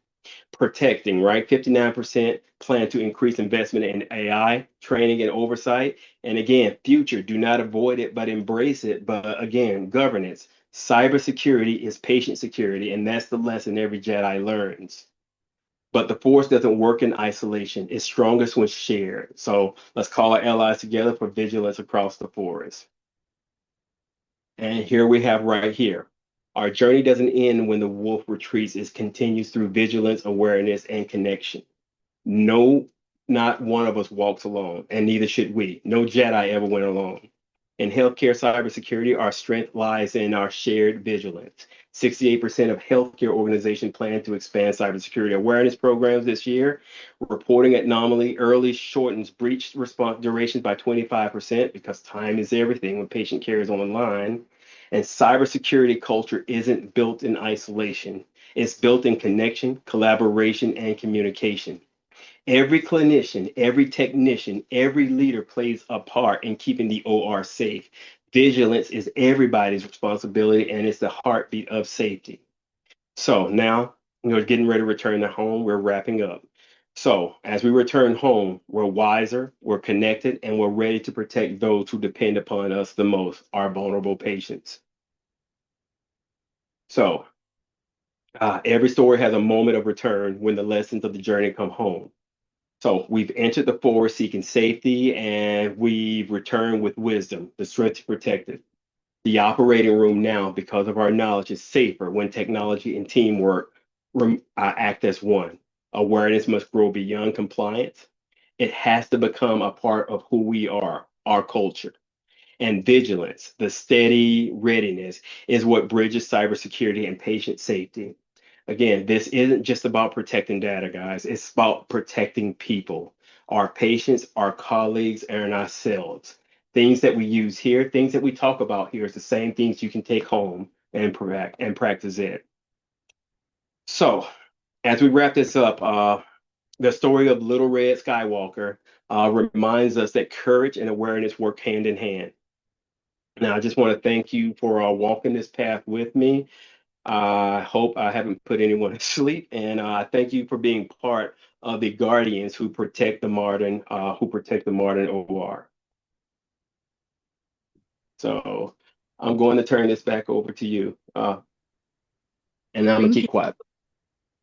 Protecting, right? 59% plan to increase investment in AI, training, and oversight. And again, future, do not avoid it, but embrace it. But again, governance. Cybersecurity is patient security, and that's the lesson every Jedi learns. But the force doesn't work in isolation. It's strongest when shared. So let's call our allies together for vigilance across the forest. And here we have right here. Our journey doesn't end when the wolf retreats. It continues through vigilance, awareness, and connection. No, not one of us walks alone, and neither should we. No Jedi ever went alone. In healthcare cybersecurity, our strength lies in our shared vigilance. 68% of healthcare organizations plan to expand cybersecurity awareness programs this year. Reporting anomaly early shortens breach response durations by 25% because time is everything when patient care is online. And cybersecurity culture isn't built in isolation. It's built in connection, collaboration, and communication. Every clinician, every technician, every leader plays a part in keeping the OR safe. Vigilance is everybody's responsibility, and it's the heartbeat of safety. So now we're getting ready to return to home. We're wrapping up. So as we return home, we're wiser, we're connected, and we're ready to protect those who depend upon us the most, our vulnerable patients. So every story has a moment of return when the lessons of the journey come home. So we've entered the forest seeking safety, and we've returned with wisdom, the strength to protect it. The operating room now, because of our knowledge, is safer when technology and teamwork act as one. Awareness must grow beyond compliance. It has to become a part of who we are, our culture. And vigilance, the steady readiness, is what bridges cybersecurity and patient safety. Again, this isn't just about protecting data, guys. It's about protecting people, our patients, our colleagues, and ourselves. Things that we use here, things that we talk about here is the same things you can take home and practice it. So, as we wrap this up, the story of Little Red Skywalker reminds us that courage and awareness work hand in hand. Now, I just want to thank you for walking this path with me. I hope I haven't put anyone to sleep, and thank you for being part of the guardians who protect the modern OR. So I'm going to turn this back over to you, and I'm gonna Thank keep you. quiet.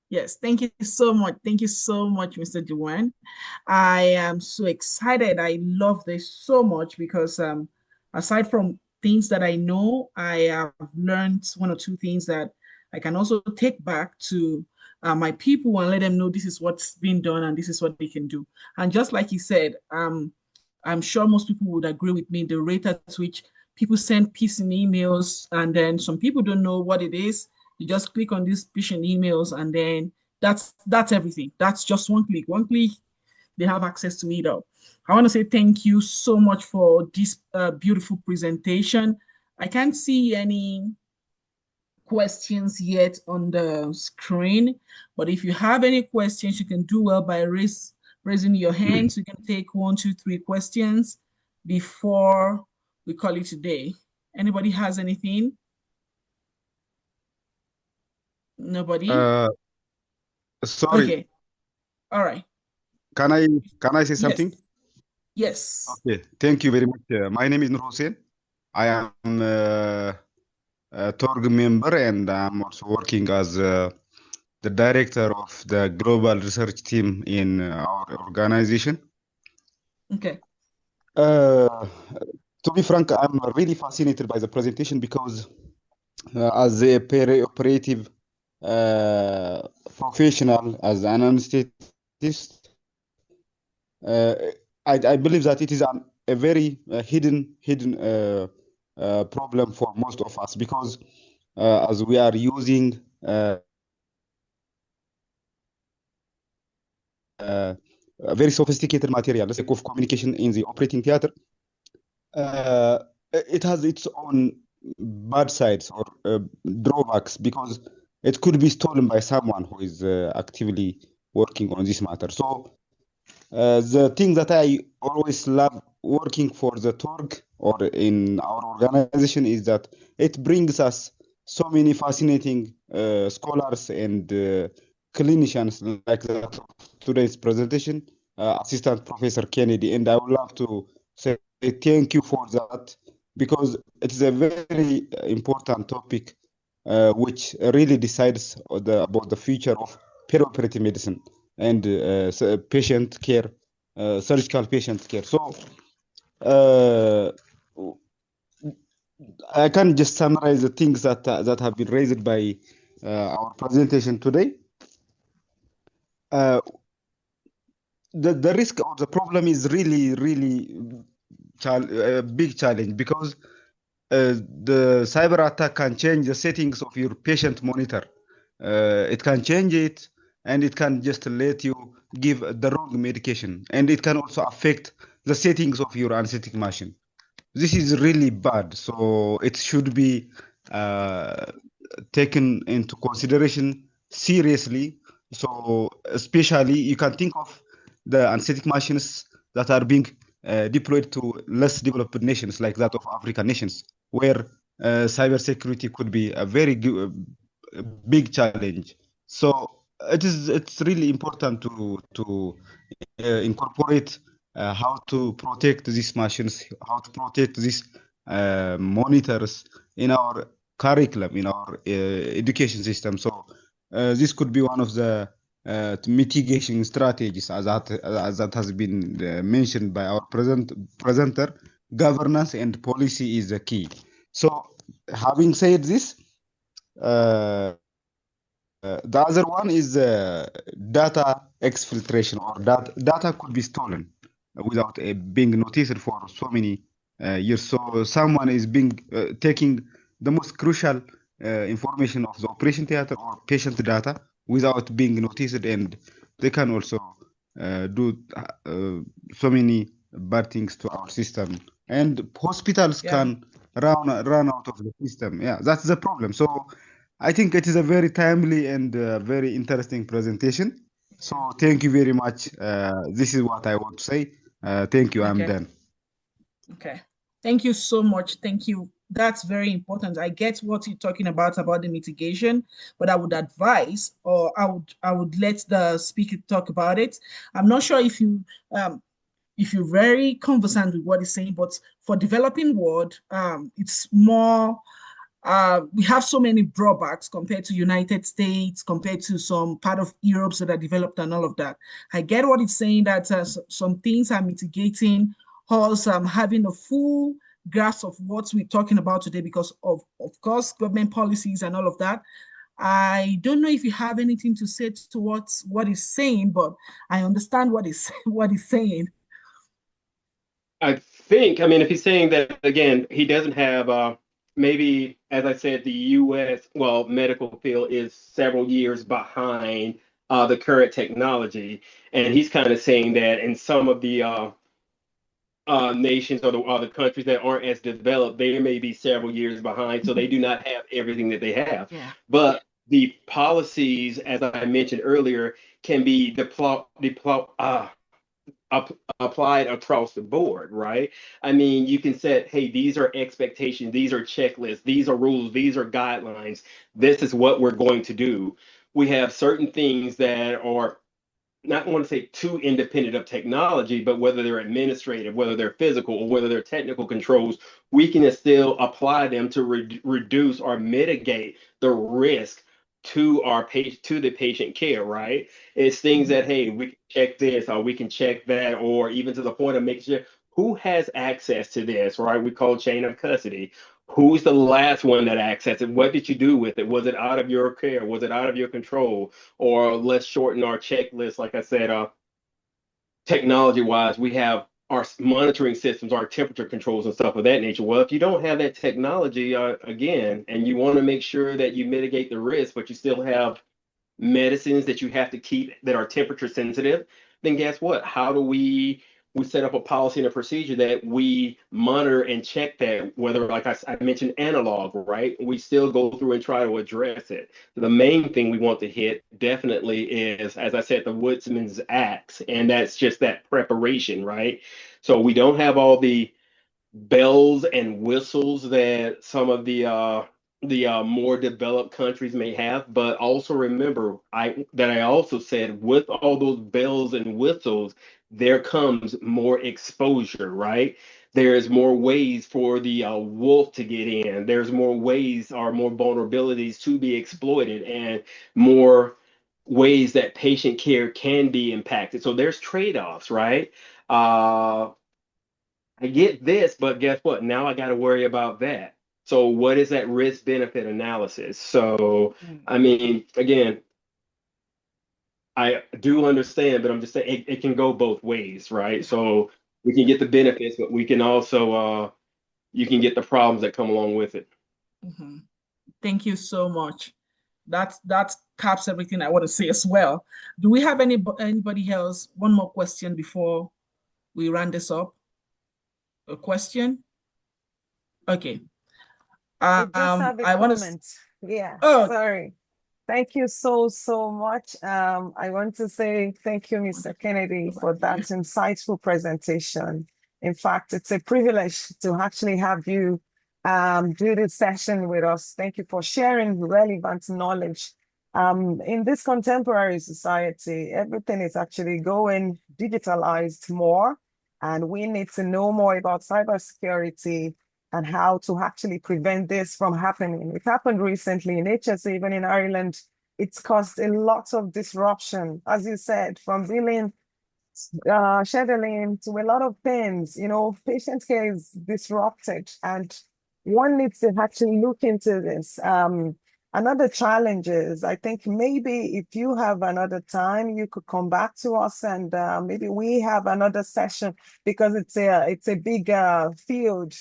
Yes, thank you so much. Thank you so much, Mr. DeJuan. I am so excited. I love this so much because aside from things that I know, I have learned one or two things that I can also take back to my people and let them know this is what's been done and this is what they can do. And just like you said, I'm sure most people would agree with me, the rate at which people send phishing emails and then some people don't know what it is. You just click on these phishing emails and then that's everything. That's just one click. One click, they have access to it all. I want to say thank you so much for this beautiful presentation. I can't see any questions yet on the screen, but if you have any questions, you can do well by raising your hands. You can take 1, 2, 3 questions before we call it a day. Anybody has anything? Nobody? Sorry, Okay. All right. can I say Yes. something? Yes. Okay, thank you very much. My name is Nur Hussein. I am a TORG member, and I'm also working as the director of the global research team in our organization. Okay. To be frank, I'm really fascinated by the presentation because as a peri-operative professional, as an anesthetist, I believe that it is a very hidden problem for most of us because as we are using very sophisticated materials of communication in the operating theater, it has its own bad sides or drawbacks because it could be stolen by someone who is actively working on this matter. So the thing that I always love working for the TORG or in our organization is that it brings us so many fascinating scholars and clinicians like that of today's presentation, Assistant Professor Kennedy. And I would love to say thank you for that because it is a very important topic which really decides about the future of perioperative medicine and patient care, surgical patient care. So I can just summarize the things that have been raised by our presentation today. The risk or the problem is really a big challenge because the cyber attack can change the settings of your patient monitor. It can change it, and it can just let you give the wrong medication, and it can also affect the settings of your anesthetic machine. This is really bad, so it should be taken into consideration seriously. So especially you can think of the anesthetic machines that are being deployed to less developed nations like that of African nations, where cybersecurity could be a very big challenge. So it's really important to incorporate how to protect these machines, how to protect these monitors in our curriculum, in our education system. So this could be one of the mitigation strategies, as that has been mentioned by our presenter. Governance and policy is the key. So, having said this, the other one is data exfiltration, or data could be stolen without being noticed for so many years. So someone is being taking the most crucial information of the operation theater or patient data without being noticed, and they can also do so many bad things to our system, and hospitals can run out of the system. Yeah, that's the problem. So I think it is a very timely and very interesting presentation. So thank you very much. This is what I want to say. Thank you. I'm done. Okay. Thank you so much. Thank you. That's very important. I get what you're talking about the mitigation, but I would advise, or I would let the speaker talk about it. I'm not sure if you're very conversant with what he's saying, but for developing world, it's more we have so many drawbacks compared to United States, compared to some part of Europe that are developed and all of that. I get what it's saying that some things are mitigating us having a full grasp of what we're talking about today because of course, government policies and all of that. I don't know if you have anything to say to what he's saying, but I understand what he's saying. I think, I mean, if he's saying that, again, he doesn't have, maybe, as I said, the U.S., well, medical field is several years behind the current technology. And he's kind of saying that in some of the nations or the countries that aren't as developed, they may be several years behind. So they do not have everything that they have. Yeah. But the policies, as I mentioned earlier, can be applied across the board, right? I mean, you can set, hey, these are expectations, these are checklists, these are rules, these are guidelines. This is what we're going to do. We have certain things that are not want to say too independent of technology, but whether they're administrative, whether they're physical, or whether they're technical controls, we can still apply them to reduce or mitigate the risk to our patient, to the patient care, right? It's things that, hey, we can check this or we can check that, or even to the point of making sure who has access to this, right? We call chain of custody. Who's the last one that accessed it? What did you do with it? Was it out of your care? Was it out of your control? Or let's shorten our checklist. Like I said, technology wise, we have our monitoring systems, our temperature controls and stuff of that nature. Well, if you don't have that technology, again, and you want to make sure that you mitigate the risk, but you still have medicines that you have to keep that are temperature sensitive, then guess what? How do we set up a policy and a procedure that we monitor and check that, whether, like I mentioned, analog, right? We still go through and try to address it. The main thing we want to hit definitely is, as I said, the Woodsman's Acts, and that's just that preparation, right? So we don't have all the bells and whistles that some of the more developed countries may have, but also remember I also said with all those bells and whistles, there comes more exposure, right? There's more ways for the wolf to get in. There's more ways or more vulnerabilities to be exploited, and more ways that patient care can be impacted. So there's trade-offs, right? I get this, but guess what? Now I got to worry about that. So what is that risk benefit analysis? So, I mean, again, I do understand, but I'm just saying it can go both ways, right? So we can get the benefits, but we can also, you can get the problems that come along with it. Mm-hmm. Thank you so much. That caps everything I want to say as well. Do we have anybody else? One more question before we round this up. A question? Okay. I just have a comment. Yeah. Oh, sorry. Thank you so much. I want to say thank you, Mr. Kennedy, for that insightful presentation. In fact, it's a privilege to actually have you do this session with us. Thank you for sharing relevant knowledge. In this contemporary society, everything is actually going digitalized more, and we need to know more about cybersecurity and how to actually prevent this from happening. It happened recently in HSA, even in Ireland. It's caused a lot of disruption, as you said, from billing, scheduling to a lot of things. You know, patient care is disrupted, and one needs to actually look into this. Another challenge is, I think maybe if you have another time, you could come back to us, and maybe we have another session, because it's a big field.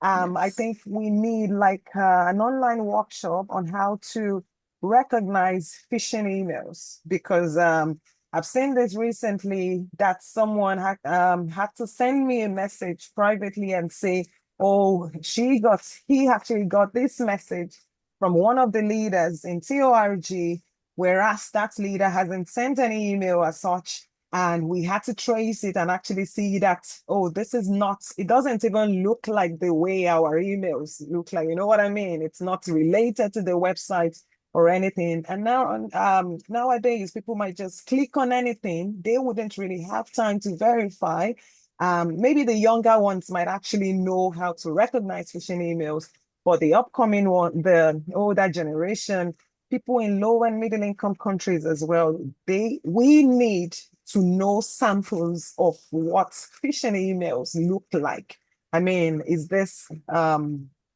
I think we need like an online workshop on how to recognize phishing emails because I've seen this recently that someone had to send me a message privately and say, oh, he actually got this message from one of the leaders in TORG, whereas that leader hasn't sent any email as such. And we had to trace it and actually see that, oh, this is not, it doesn't even look like the way our emails look like. You know what I mean? It's not related to the website or anything. And now, nowadays, people might just click on anything. They wouldn't really have time to verify. Maybe the younger ones might actually know how to recognize phishing emails, but the upcoming one, the older generation, people in low and middle income countries as well, we need to know samples of what phishing emails look like. I mean, is this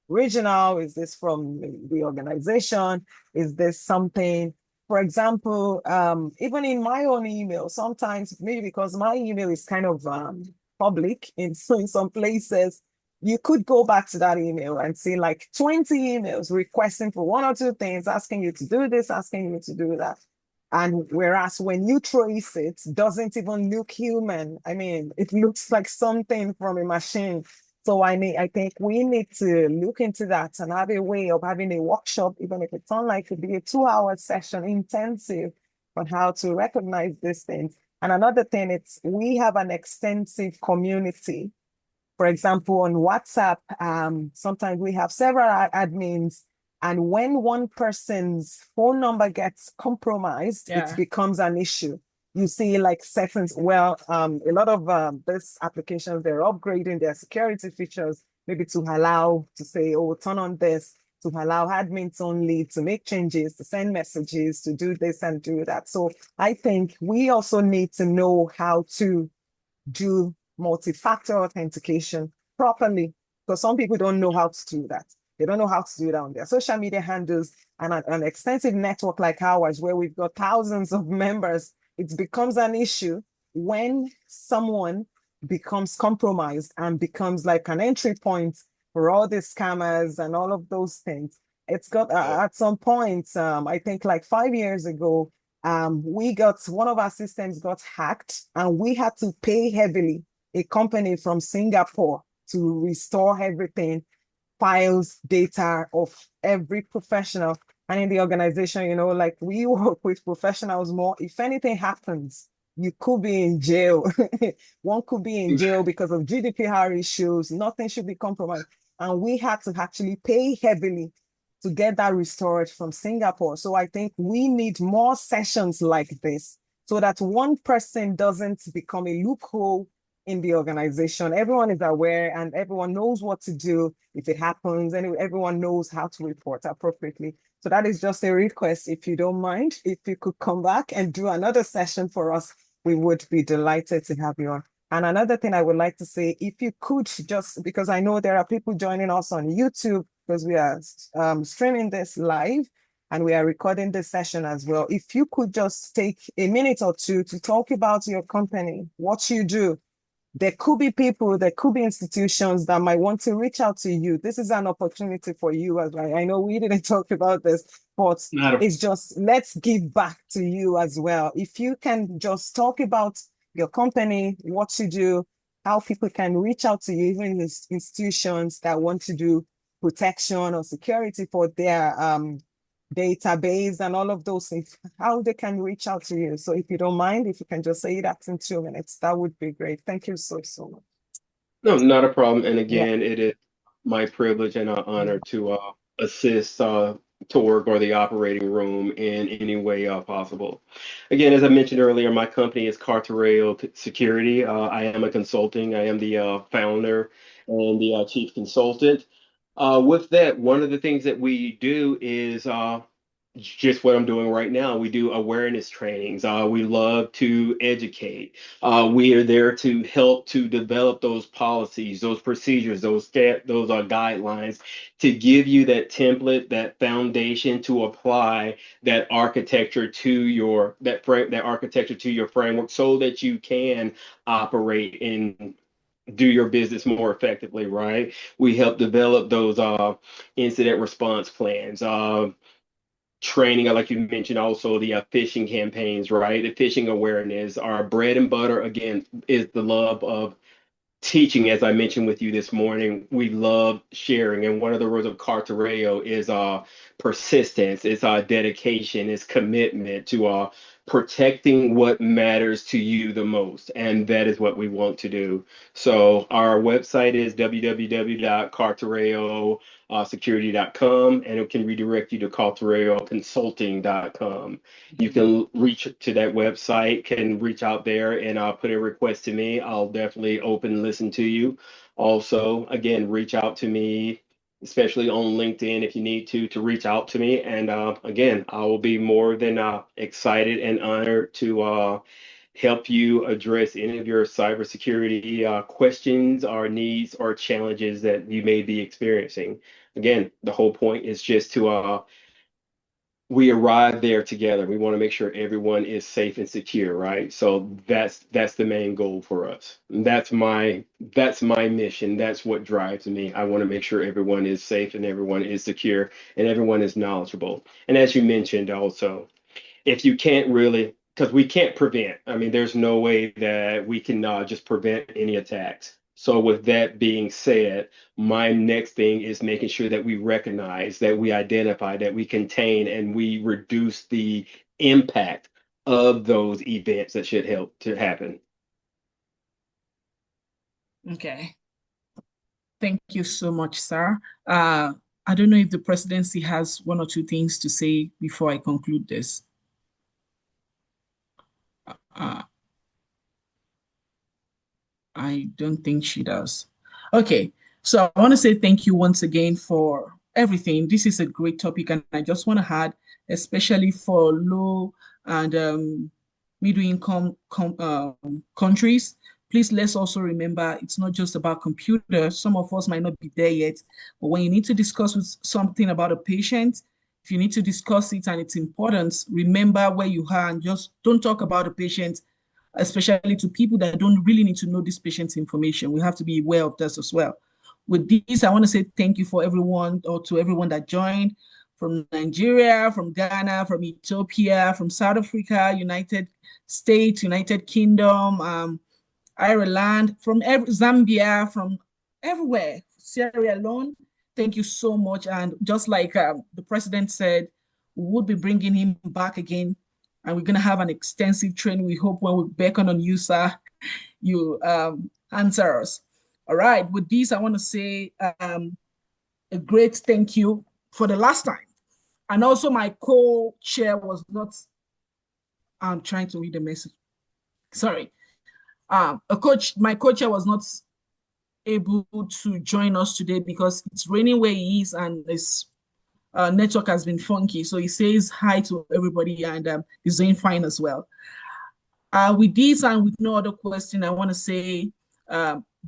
regional? Is this from the organization? Is this something, for example, even in my own email, sometimes maybe because my email is kind of public in some places, you could go back to that email and see like 20 emails requesting for one or two things, asking you to do this, asking you to do that. And whereas when you trace it, doesn't even look human. I mean, it looks like something from a machine. So I think we need to look into that and have a way of having a workshop, even if it's online, could be a 2-hour session intensive on how to recognize these things. And another thing, we have an extensive community. For example, on WhatsApp, sometimes we have several admins, and when one person's phone number gets compromised, it becomes an issue. You see like settings, a lot of these applications, they're upgrading their security features, maybe to allow to say, oh, turn on this, to allow admins only to make changes, to send messages, to do this and do that. So I think we also need to know how to do multi-factor authentication properly, because some people don't know how to do that. They don't know how to do it on their social media handles, and an extensive network like ours, where we've got thousands of members, it becomes an issue when someone becomes compromised and becomes like an entry point for all the scammers and all of those things. It's got at some point, I think like 5 years ago, one of our systems got hacked, and we had to pay heavily a company from Singapore to restore everything, files, data of every professional. And in the organization, like we work with professionals more. If anything happens, you could be in jail. One could be in jail because of GDPR issues. Nothing should be compromised. And we had to actually pay heavily to get that restored from Singapore. So I think we need more sessions like this so that one person doesn't become a loophole in the organization. Everyone is aware and everyone knows what to do if it happens, and everyone knows how to report appropriately. So that is just a request. If you don't mind, if you could come back and do another session for us, we would be delighted to have you on. And another thing I would like to say, if you could just, because I know there are people joining us on YouTube, because we are streaming this live and we are recording this session as well. If you could just take a minute or two to talk about your company, what you do. There could be people, there could be institutions that might want to reach out to you. This is an opportunity for you as well. I know we didn't talk about this, but it's just, let's give back to you as well. If you can just talk about your company, what you do, how people can reach out to you, even institutions that want to do protection or security for their database and all of those things, how they can reach out to you. So if you don't mind, if you can just say that in 2 minutes, that would be great. Thank you so much. No, not a problem. And again, it is my privilege and an honor to assist TORG or the operating room in any way possible. Again, as I mentioned earlier, my company is Kartereo Security. I am a consulting. I am the founder and the chief consultant. With that, one of the things that we do is just what I'm doing right now. We do awareness trainings. We love to educate. We are there to help to develop those policies, those procedures, those guidelines, to give you that template, that foundation to apply that architecture to your that architecture to your framework, so that you can operate in do your business more effectively, right? We help develop those incident response plans, training, like you mentioned, also the phishing campaigns, right? The phishing awareness. Our bread and butter, again, is the love of teaching. As I mentioned with you this morning, we love sharing. And one of the rules of Kartereo is persistence, it's dedication, it's commitment to protecting what matters to you the most. And that is what we want to do. So our website is www.kartereosecurity.com, and it can redirect you to kartereoconsulting.com. You can reach to that website, can reach out there and put a request to me. I'll definitely open and listen to you. Also, again, reach out to me, especially on LinkedIn if you need to reach out to me. And again, I will be more than excited and honored to help you address any of your cybersecurity questions or needs or challenges that you may be experiencing. Again, the whole point is just to we arrive there together. We want to make sure everyone is safe and secure, right? So that's the main goal for us. That's my mission. That's what drives me. I want to make sure everyone is safe and everyone is secure and everyone is knowledgeable. And as you mentioned also, if you can't really, because we can't prevent. I mean, there's no way that we can just prevent any attacks. So with that being said, my next thing is making sure that we recognize, that we identify, that we contain, and we reduce the impact of those events that should help to happen. Okay. Thank you so much, sir. I don't know if the presidency has one or two things to say before I conclude this. I don't think she does. Okay, so I want to say thank you once again for everything. This is a great topic, and I just want to add, especially for low and middle income countries, please let's also remember it's not just about computers. Some of us might not be there yet, but when you need to discuss with something about a patient, if you need to discuss it and its importance, remember where you are and just don't talk about the patient, especially to people that don't really need to know this patient's information. We have to be aware of this as well. With this, I want to say thank you for everyone, or to everyone that joined from Nigeria, from Ghana, from Ethiopia, from South Africa, United States, United Kingdom, Ireland, from Zambia, from everywhere, Sierra Leone. Thank you so much. And just like the president said, we would be bringing him back again, and we're going to have an extensive training. We hope when we beckon on you, sir, you answer us. All right. With this, I want to say a great thank you for the last time. And also my co-chair was not, I'm trying to read the message. Sorry. My co-chair was not able to join us today because it's raining where he is and his network has been funky. So he says hi to everybody and he's doing fine as well. With this and with no other question, I want to say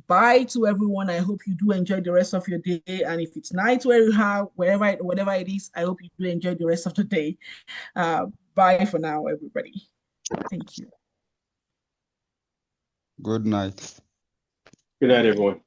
bye to everyone. I hope you do enjoy the rest of your day. And if it's night where you are, whatever it is, I hope you do enjoy the rest of the day. Bye for now, everybody. Thank you. Good night. Good night, everyone.